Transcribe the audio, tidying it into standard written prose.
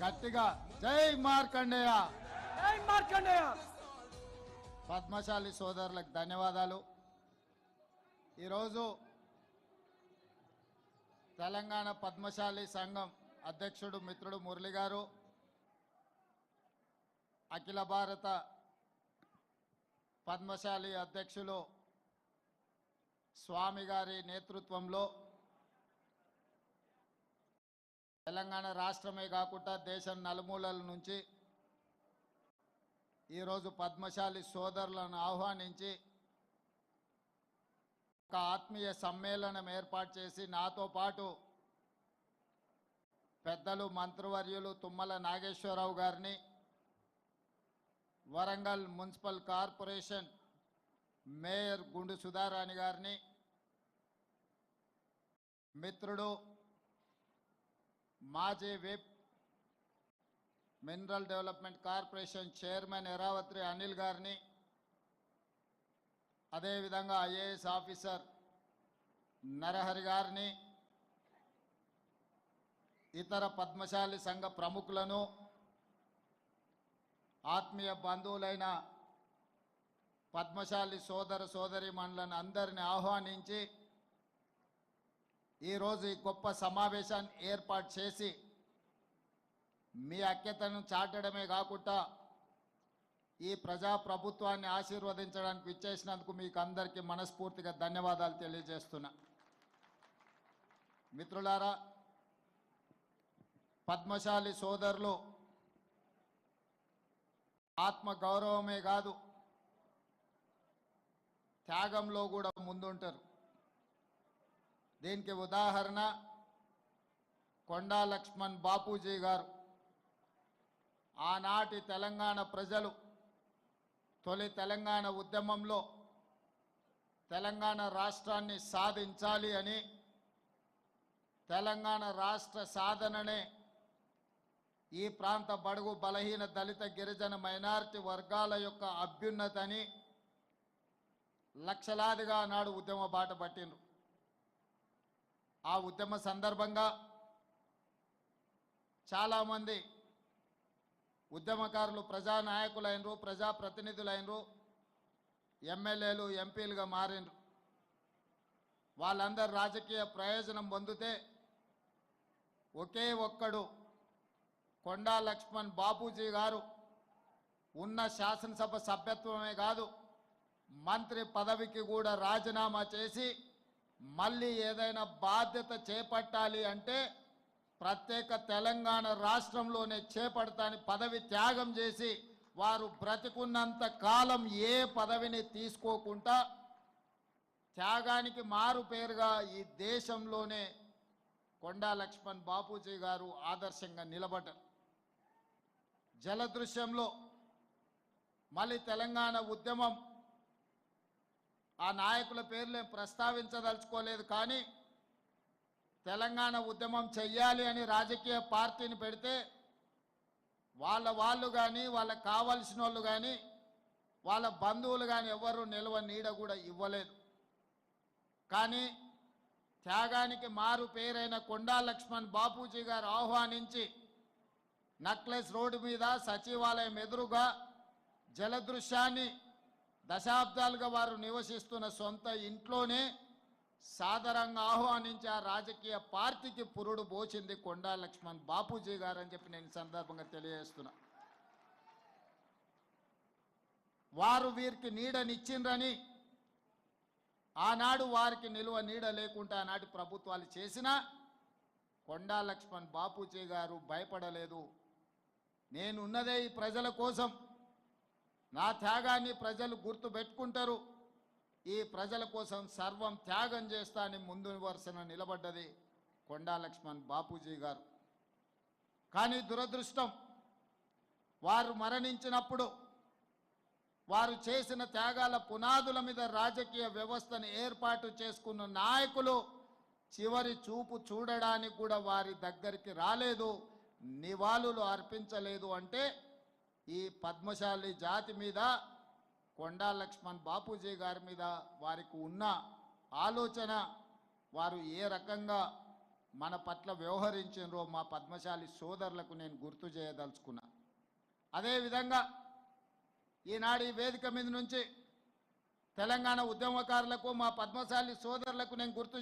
గట్టిగా జై మార్కండేయ. జై మార్కండేయ. పద్మశాలి సోదరులకు ధన్యవాదాలు. ఈరోజు తెలంగాణ పద్మశాలి సంఘం అధ్యక్షుడు మిత్రుడు మురళి గారు, అఖిల భారత పద్మశాలి అధ్యక్షులు స్వామి గారి నేతృత్వంలో తెలంగాణ రాష్ట్రమే కాకుండా దేశం నలుమూలల నుంచి ఈరోజు పద్మశాలి సోదరులను ఆహ్వానించి ఒక ఆత్మీయ సమ్మేళనం ఏర్పాటు చేసి నాతో పాటు పెద్దలు మంత్రివర్యులు తుమ్మల నాగేశ్వరరావు గారిని, వరంగల్ మున్సిపల్ కార్పొరేషన్ మేయర్ గుండు సుధారాణి గారిని, మిత్రుడు మాజీ whip mineral development corporation chairman Eravatri Anil గారిని, అదేవిధంగా ఐఏఎస్ ఆఫీసర్ నరహరి గారిని, ఇతర పద్మశాలి సంఘ ప్రముఖులను, ఆత్మీయ బంధువులైన పద్మశాలి సోదర సోదరీమణులను అందరిని ఆహ్వానించి ఈరోజు ఈ గొప్ప సమావేశాన్ని ఏర్పాటు చేసి మీ ఐక్యతను చాటడమే కాకుండా ఈ ప్రజాప్రభుత్వాన్ని ఆశీర్వదించడానికి విచ్చేసినందుకు మీకు అందరికీ మనస్ఫూర్తిగా ధన్యవాదాలు తెలియజేస్తున్నా. మిత్రులారా, పద్మశాలి సోదరులు ఆత్మ గౌరవమే కాదు త్యాగంలో కూడా ముందుంటారు. దీనికి ఉదాహరణ కొండా లక్ష్మణ్ బాపూజీ గారు. ఆనాటి తెలంగాణ ప్రజలు తొలి తెలంగాణ ఉద్యమంలో తెలంగాణ రాష్ట్రాన్ని సాధించాలి అని, తెలంగాణ రాష్ట్ర సాధననే ఈ ప్రాంత బడుగు బలహీన దళిత గిరిజన మైనారిటీ వర్గాల యొక్క అభ్యున్నతని లక్షలాదిగా నాడు ఉద్యమ బాట పట్టిండ్రు. ఆ ఉద్యమ సందర్భంగా చాలామంది ఉద్యమకారులు ప్రజానాయకులైనరు, ప్రజాప్రతినిధులైనరు, ఎమ్మెల్యేలు, ఎంపీలుగా మారినరు. వాళ్ళందరూ రాజకీయ ప్రయోజనం పొందితే ఒకే ఒక్కడు కొండా లక్ష్మణ్ బాపూజీ గారు ఉన్న శాసనసభ సభ్యత్వమే కాదు మంత్రి పదవికి కూడా రాజీనామా చేసి మళ్ళీ ఏదైనా బాధ్యత చేపట్టాలి అంటే ప్రత్యేక తెలంగాణ రాష్ట్రంలోనే చేపడతాని పదవి త్యాగం చేసి వారు బ్రతికున్నంత కాలం ఏ పదవిని తీసుకోకుండా త్యాగానికి మారు పేరుగా ఈ దేశంలోనే కొండా లక్ష్మణ్ బాపూజీ గారు ఆదర్శంగా నిలబడ్డారు. జలదృశ్యంలో మళ్ళీ తెలంగాణ ఉద్యమం, ఆ నాయకుల పేర్లు ప్రస్తావించదలుచుకోలేదు, కానీ తెలంగాణ ఉద్యమం చెయ్యాలి అని రాజకీయ పార్టీని పెడితే వాళ్ళు కానీ వాళ్ళకు కావాల్సిన వాళ్ళు కానీ వాళ్ళ బంధువులు కానీ ఎవరు నిల్వ నీడ కూడా ఇవ్వలేదు. కానీ త్యాగానికి మారు పేరైన కొండా లక్ష్మణ్ బాపూజీ గారు ఆహ్వానించి నక్లెస్ రోడ్డు మీద సచివాలయం ఎదురుగా జలదృశ్యాన్ని దశాబ్దాలుగా వారు నివసిస్తున్న సొంత ఇంట్లోనే సాదరంగా ఆహ్వానించి ఆ రాజకీయ పార్టీకి పురుడు పోచింది కొండా లక్ష్మణ్ బాపూజీ గారు అని చెప్పి నేను సందర్భంగా తెలియజేస్తున్నా. వారు వీరికి నీడనిచ్చిండ్రని ఆనాడు వారికి నిలువ నీడ లేకుండా ఆనాటి ప్రభుత్వాలు చేసినా కొండా లక్ష్మణ్ బాపూజీ గారు భయపడలేదు. నేనున్నదే ఈ ప్రజల కోసం, నా త్యాగాన్ని ప్రజలు గుర్తు పెట్టుకుంటారు, ఈ ప్రజల కోసం సర్వం త్యాగం చేస్తా అని ముందు వరుసన నిలబడ్డది కొండా లక్ష్మణ్ బాపూజీ గారు. కానీ దురదృష్టం, వారు మరణించినప్పుడు వారు చేసిన త్యాగాల పునాదుల మీద రాజకీయ వ్యవస్థను ఏర్పాటు చేసుకున్న నాయకులు చివరి చూపు చూడడానికి కూడా వారి దగ్గరికి రాలేదు, నివాళులు అర్పించలేదు. అంటే ఈ పద్మశాలి జాతి మీద, కొండా లక్ష్మణ్ బాపూజీ గారి మీద వారికి ఉన్న ఆలోచన, వారు ఏ రకంగా మన పట్ల వ్యవహరించినరో మా పద్మశాలి సోదరులకు నేను గుర్తు చేయదలుచుకున్నా. అదేవిధంగా ఈనాడు ఈ వేదిక మీద నుంచి తెలంగాణ ఉద్యమకారులకు మా పద్మశాలి సోదరులకు నేను గుర్తు